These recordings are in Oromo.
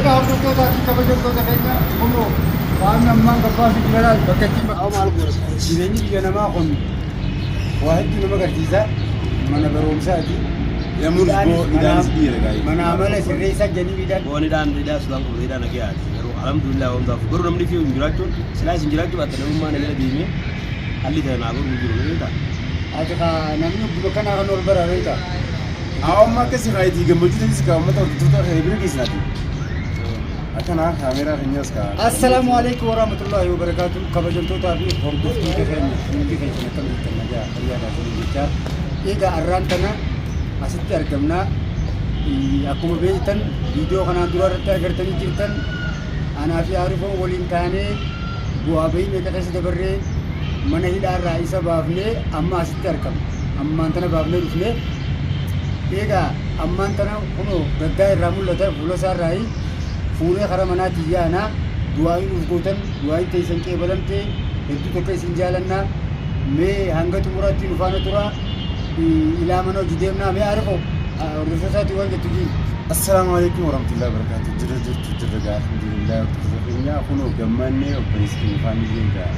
Egaa hordoftoota fi kabajamtoota keenya kunoo waan ammaan gabbaa fi jiraal bakka ittiin bakka jireenyi biyya namaa kun waa hedduu nama agarsiisa. Mana barumsaati. Mana amala sirreessa janii midhaan. Boonidhaan suudhaan qulqulleedhaan nagayaati. Garuu alhamdulillah wantaaf garuu namni fi jiraachuun silaa isin jiraachuu baatte namummaa nagala deemee halli ta'e naa godhu jiru ni ta'a. Ati namni bakka kanaa kan ol bararee ta'a. Amma akkasii faayitii gammachuu ta'es ka uummata hordoftoota hedduu geessinaati. Akkana kaameeraa keenyas ka. Assalaamu alaykum wa rahmatullahi wa barakatuh. Kabajamtootaa fi hordoftoota keenya hundi keenya kan nuti nagaa fayyaadhaa jiru jecha. Egaa arraan kana asitti argamnaa akkuma beektan viidiyoo kanaan dura irratti agartanii jirtan anaa fi Aarifoon waliin taanee bu'aa bahii meeqa keessa dabarree mana hidhaarraa isa baafnee amma asitti argamna. Ammaan tana baafnee dhufnee egaa ammaan tana kunoo gaggaa irraa mul'ata fuula isaarraa fuulee karaa manaatii yaanaa du'aayin nuuf gootan du'aayin teessan qeebalamtee hedduu tokko isin jaalannaa mee hanga xumuraatti nu faana turaa ilaa mana hojii deemnaa mee Aarifoo hordoftootaatii waan jettu jiru. Assalaamu alaykum wa rahmatullahi wa barakatuh. Jirra gaa alhamdulillah hordoftoota keenya kunoo gammannee obboleessi keenya faamilii gaa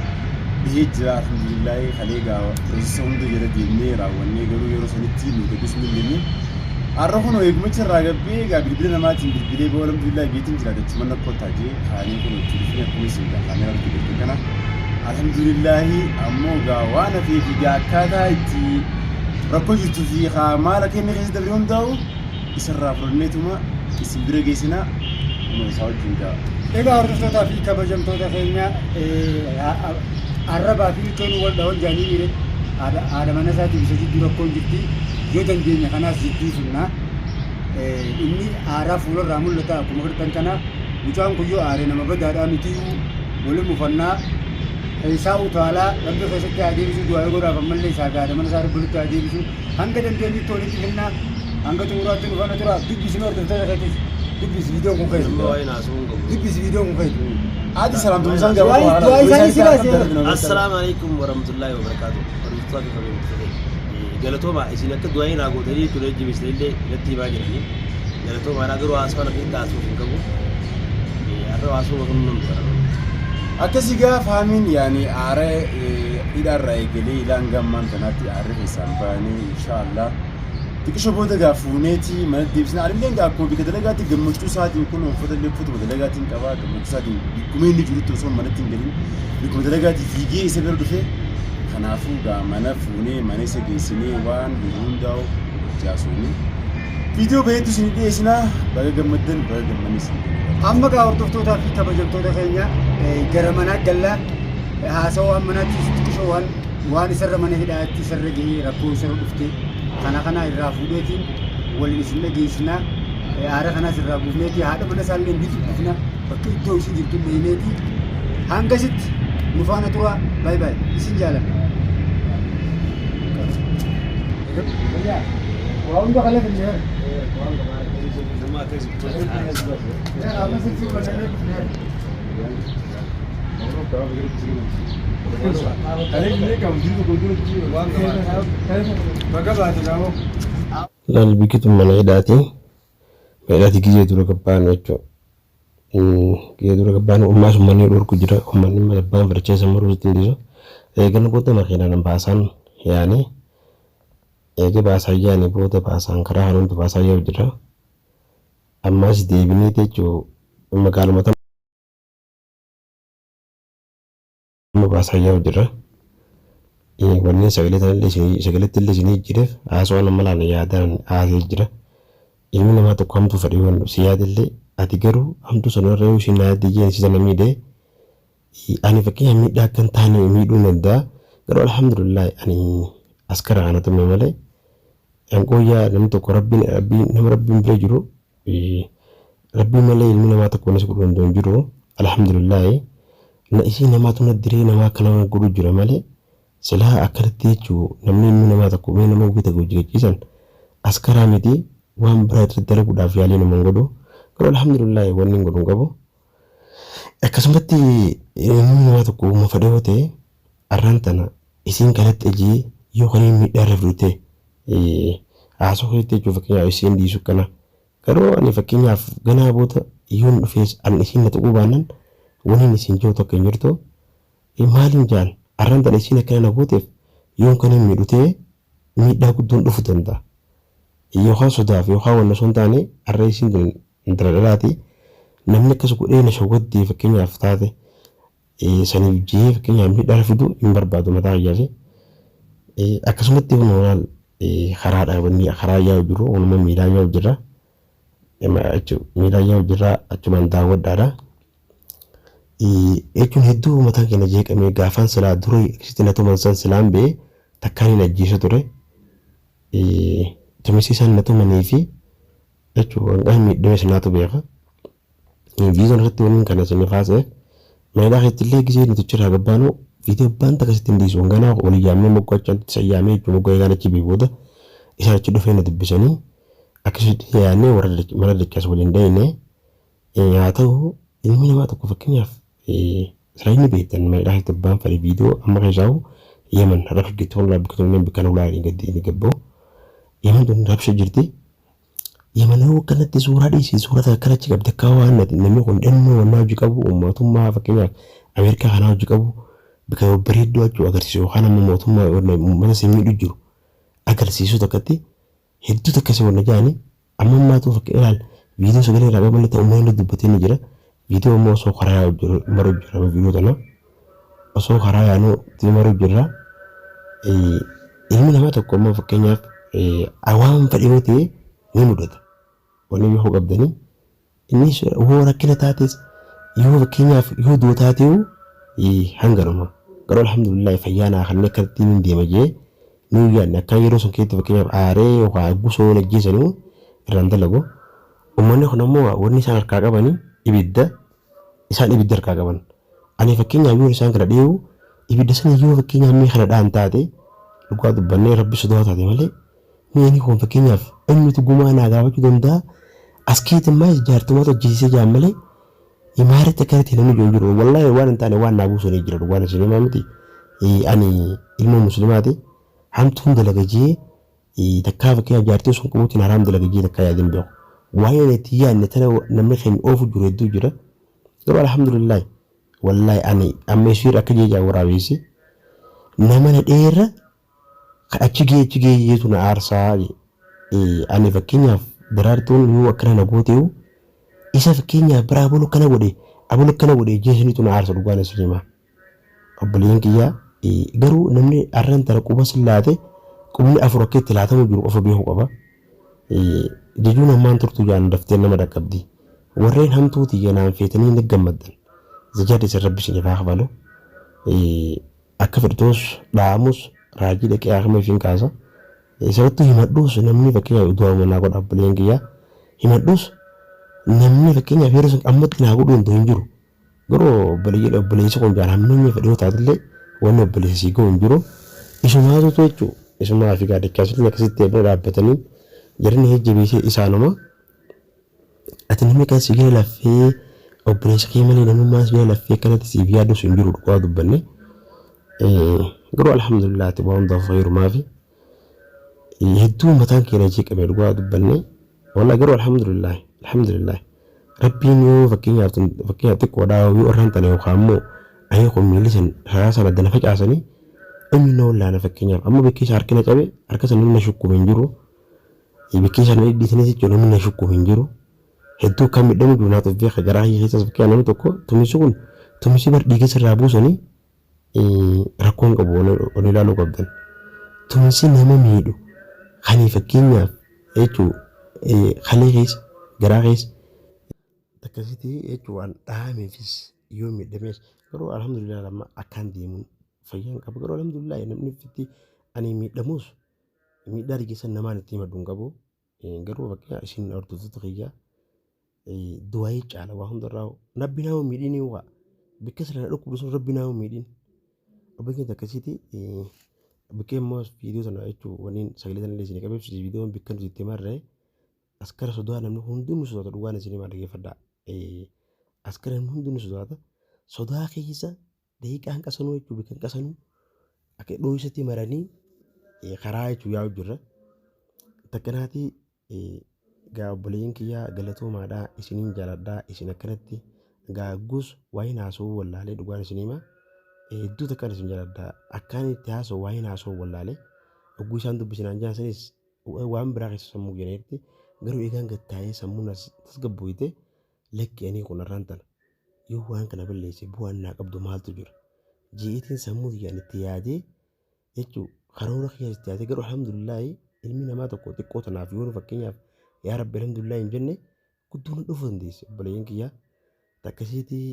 biyya jira alhamdulillah kalee gaa hojii hunda jala deemnee raawwannee garuu yeroo sanitti nu gaddisuu hin dandeenye. Har'a kunoo eegumicha irraa gabbee gaa bilbila namaatiin bilbilee boo alhamdulillah beetiin jira dachi manna kottaa jee haaleen kun itti dhufne akkuma isin gaa kaameera argite jirtu kana alhamdulillah ammoo gaa waan hafee fi gaa akkaataa itti rakkoo jirtuu fi maala keenya keessa dabree hundaa'u isarraa fudhanneetuma isin bira geessinaa kunoo isaa wajjin gaa. Egaa hordoftootaa fi kabajamtoota keenya arrabaa fi ilkaan wal dhawan jaanii miire haadha mana isaatii bisa jidduu rakkoon jirti yoo dandeenya kanaas jidduu sunnaa inni aaraa fuularraa mul'ata akkuma gartan kana mucaan kuyyoo aaree nama badaadhaa nuti waliin mufannaa isaa utaalaa rabbi keessatti adeemsisu du'aa godhaaf ammallee isaa haadha mana isaa rabbitti adeemsisu hanga dandeenyutti walitti kennaa hanga xumuraatti dhufana tura dubbisni hordoftoota keetis dubbis viidiyoo kun ka'e dubbis viidiyoo kun ka'e. Adi salam tulisan gaba. Assalamu alaikum warahmatullahi wabarakatuh. Hordoftoota keenya galatooma isin akka du'aayin haguutanii ture jibisnillee irratti himaa jiranii galatoomaadhaa garuu haasawaan akka itti haasawuuf hin qabu har'a haasawuma kan nuti baranu. Akkasii gaa faamiin yaani aaree hidhaarraa eegalee ilaan gammaan kanaatti aaree keessaan bahanii inshaallah xiqqisho booda gaa fuuneetii mana deebisnee alilleen gaa akkuma bika dalagaatti gammachuu isaatiin kun uffata illee uffata dalagaatiin qabaa gammachuu isaatiin bikkuma inni jirutti osoo manatti hin galin bikkuma dalagaatii fiigee isa bira dhufee kanaafuu gaa mana fuunee mana isa geessinee waan hundaa'u jaasuuni viidiyoo baheetu isin dhiyeessinaa baga gammaddan baga gammannis. Amma gaa hordoftootaa fi kabajamtoota keenya gara manaa gallaa haasawaa manaatti xiqqishoo waan isarra mana hidhaatti isarra gahee rakkoo isarra dhuftee kana irraa fuudheetiin waliin isin dhageessinaa aara kanaas irraa buufneetii haadha mana isaallee bitu dhufna bakka iddoo isin jirtu deemeetii hangasitti nu faana turaa baay baay isin jaalanna. Waan bakala finneera. Laal biqitu mana hidhaati. Hidhaati gizee dura gabbaan jechuudha. Gizee dura gabbaan ummaas uummanni dhorku jira. Uummanni gabbaan farcheessa maruutti hin dhiisu. Eegan booda makiinaan baasaan yaani eege baasaa yaani booda baasaan karaa haroomtu baasaa yoo jira. Ammas deebinee jechuun magaalummaa baasaa yoo jira. Wanni sagaleetti illee isinii jireef haasawaan amma laala yaadaan haasee jira. Ilmi namaa tokko hamtuu fedhii waan si yaadillee ati garuu hamtuu sanarra yoo isin yaadde jeensiisa namiidhee ani fakkeenya miidhaa akkan taane miidhuu danda'a. Garuu alhamdulillah ani askara ana tumme malee hanqooyyaa namni tokko nama rabbiin bira jiru rabbiin malee ilmi namaa tokko nas godhu hin jiru. Alhamdulillah na isii namaatu na diree namaa akka nama godhu jira malee silaa akkanatti jechuun namni ilmi namaa tokko mee nama gita gojjechiisan askaraa miti waan biraa irratti dalaguudhaaf yaalii nama godhu. Garuu alhamdulillah wanni hin godhu qabu. Akkasumatti ilmi namaa tokko uuma fedhe yoo ta'e arraan tana isiin kanatti ejii yoo kan inni miidhaa irra fidute haasoo keessatti jechuun fakkeenyaaf isiin dhiisu kana. Garuu ani fakkeenyaaf ganaa booda yoon dhufees an isin na tuquu baanan waniin isin jiru tokko hin jirtu maaliin jaan arraan tan isin akkana na gooteef yoon kan hin miidhu ta'e miidhaa guddoon dhufu danda'a. Yookaan sodaaf yookaan wanna sun taane arra isin intala dhalaati namni akkas godhee na shawwaddee fakkeenyaaf taate saniif jee fakkeenyaaf miidhaa fidu hin barbaadu mataa iyyaase. Akkasumatti maal karaa dhaabanii karaa yaa'u jiru walumaa miidhaa yaa'u jirra. Miidhaa yaa'u jirra achumaan daawwadhaadha. Jechuun hedduu mataan keenya jeeqamee gaafaan silaa dura akkasitti na tuman san silaan ba'ee takkaan hin ajjeesu ture. Tumisiisaan na tumanii fi jechuun wanqaan miidhame sinaatu beeka. Viizoon irratti waliin kana sinni faasee meedhaa keessattillee gisee nuti irraa gabbaanu viidiyoo baanta akkasitti hin dhiisu wanganaa walii yaamee moggochaan sayyaamee jechuun moggoo eegaan achi booda isaan achi dhufee na dubbisanii akkasitti yaannee warra mana dachas waliin dhayne haa ta'u ilmi namaa tokko fakkeenyaaf Israa'elni beektan meedhaa keessatti abbaan fedhe viidiyoo amma keessaa Yemen rabsha gidduu walaa biqiltoonni bikkan ulaa hin gabboo Yemen tun rabsha jirti. Yemen yoo kanatti suuraa dhiisi suuraa akkanachi qabde akka waan namni kun dhannoo waan hojii qabu uummatummaa fakkeenyaaf Ameerikaa kana hojii qabu bika bareedduu achuu agarsiisu yookaan ammoo mootummaa uummata simiidhu jiru agarsiisu tokkotti hedduu takkasii wanna jaani amma ammaatu fakkeenyaaf viidiyoo sagalee irraa qaban ta'u uummanni dubbatee ni jira. Viidiyoo immoo osoo karaa yaa'u jiru maru jira viidiyoo tana osoo karaa yaa'u maru jira. Ilmi namaa tokko immoo fakkeenyaaf waan fedhe yoo ta'e ni mudata. Wanni yoo qabdanii innis yoo rakkina taates yoo fakkeenyaaf yoo du'a taateewu hanganuma. Garuu alhamdulillah fayyaanaa kan akkatti hin deema jee ni yaadne akka yeroo sun keessatti fakkeenyaaf aaree yookaan gusoo lajjeesanii irraan dalagu. Uummanni kun ammoo wanni isaan harkaa qabanii ibidda isaan ibidda harkaa qaban. Ani fakkeenyaaf yoo isaan kana dhiyeewu ibidda sana yoo fakkeenyaaf mee kana dhaan taate dhugaa dubbannee rabbi sodaa taate malee mee kun fakkeenyaaf eenyutu gumaa naa gaafachuu danda'a as keetti immoo jaartummaa hojjechiisee jaan malee imaarratti akkanatti namni ijoon jiru wallaahi waan hin taane waan naa buusanii jira dhugaan isin miti. Ani ilma muslimaati hamtuun dalagajee takkaa fakkeenyaaf jaartii sun qabuutiin haraam dalagajee takkaa yaadin beeku. Waa'ee itti yaadne tana namni keenya oofu jiru hedduu jira. Garuu alhamdulillah wallahi ani amma ishiir akka jeejaa waraabessi nama na dheerra achi gee yeetu na aarsaa ani fakkeenyaaf daraartuun yoo akkana na gooteewu isa fakkeenyaaf biraa abulu kana godhe jeesanitu na aarsa dhugaan isin himaa. Obboleeyyan kiyyaa garuu namni arran tara quba sillaate qubni afur akka itti laatamu jiru qofa beeku qaba. Jechuun ammaan turtuu jaan daftee nama dhaqqabdi. Warreen hamtuutii ganaan feetanii ni gammaddan. Zajaadhi isa rabbi isin ifaa qabalu. Akka fedhitoos dhaamus raajii dhaqee akkama ifiin kaasa. Isarratti himadhuus namni fakkeenyaaf iddoo amanaa godha obboleeyyan kiyyaa. Himadhuus namni fakkeenyaaf yeroo sun ammatti naa godhu hin jiru. Garuu obboleessi kun jaan hammeenya fedhoo taatillee wanni obboleessi ga'u hin jiru. Isumaatu jechuudha. Isumaa fi gaadachaasullee akkasitti bira dhaabbatanii jirni hejjebiisee isaanuma ati namni kan si gala laffee obboleessa kee malee namummaa si gala laffee kanatti siif yaadus hin jiru dhugaa dubbanne. Garuu alhamdulillah ati waan hundaaf fayyumaa fi hedduu mataan keenya jeeqame dhugaa dubbanne. Walaa garuu alhamdulillah rabbiin yoo fakkeenyaaf xiqqoodhaa yoo irraan tana yookaan immoo ayee kun miilisan karaa sana dana facaasanii inni na wallaana fakkeenyaaf amma bakkeessa harkina cabe harka sana namni shukkume hin jiru. Bakkeessa nama dhiisanii jechuun namni shukkume hin jiru. Hedduu kan midhamu duunaatu beeka garaa keessas fakkeenyaaf namni tokko tumisi kun tumisi bar dhiiga sirraa buusanii rakkoon qabu on ilaaluu qabdan. Tumisi nama miidhu kan fakkeenyaaf jechuun kalee keessa garaa keessa akkasitti jechuun waan dhaameefis yoo miidhamees garuu alhamdulillah lamma akkaan deemuun fayyaan qaba. Garuu alhamdulillah namni fitti ani miidhamuus miidhaa dhiigeessan namaan itti himadhu hin qabu. Garuu fakkeenyaaf isin hordoftoota kiyyaa du'aa caala waa hundarraa rabbi nama miidhiin waa bakka sana dhukkubu sun rabbi nama miidhiin. Obboleeyyan akkasitti bakkee immoo viidiyoo sana jechuun waliin sagalee sana illee isin qabeessu viidiyoon bakka nuti itti marree askara sodaa namni hundinuu sodaata dhugaan isin himaa dhaggeeffadhaa. Askara namni hundinuu sodaata sodaa keessa daqiiqaan qasanuu jechuun bakka qasanuu akka dhoohisatti maranii karaa jechuun yaa'u jirra. Takkanaati Egaa obboleeyyiin kiyyaa galatoomaadhaa isiniin jaaladhaa isin akkanatti egaa gus waa'ee haasoo wallaalee dhugaan isin hima hedduu takkaan isin jaaladhaa akkaan itti haasoo waa'ee haasoo wallaalee ogguu isaan dubbisinaan jaasanis waan biraa keessa sammuu jedhaniitti garuu eegaan gattaa'ee sammuun tasgabboyte lakkeenii kun irraan tana yoo waan kana balleesse bu'aan naa qabdu maaltu jira ji'iitiin sammuu tiyyaan itti yaadee jechuun karoora keessa itti yaadee garuu alhamdulillaahi ilmi namaa tokko xiqqoo tanaaf yoo fakkeenyaaf yaa rabbi alhamdulillah hin jenne guddoon dhufuu dandeesse obboleeyyiin kiyyaa takkasiitii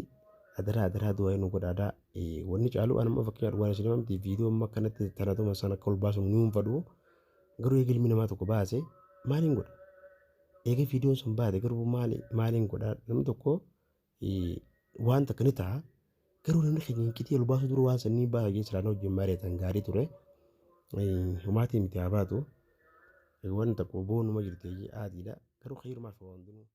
adaraa du'aa nu godhaadhaa wanni caalu anamma fakkeenyaaf waan isin himamti viidiyoo amma akkanatti tanatuma sana akka ol baasuun ni hunfadhu garuu eega ilmi namaa tokko baase maaliin godha eega viidiyoon sun baate garuu maaliin godha namni tokko waan takka ni ta'a garuu namni keenya hinqitii ol baasu dura waan sanii baasa jechuudhaan hojii mari'atan gaarii ture humaatiin miti haa baatu. Waan tokko boonuma jirti aadiidha garuu khayrumaaf waan hundinuu.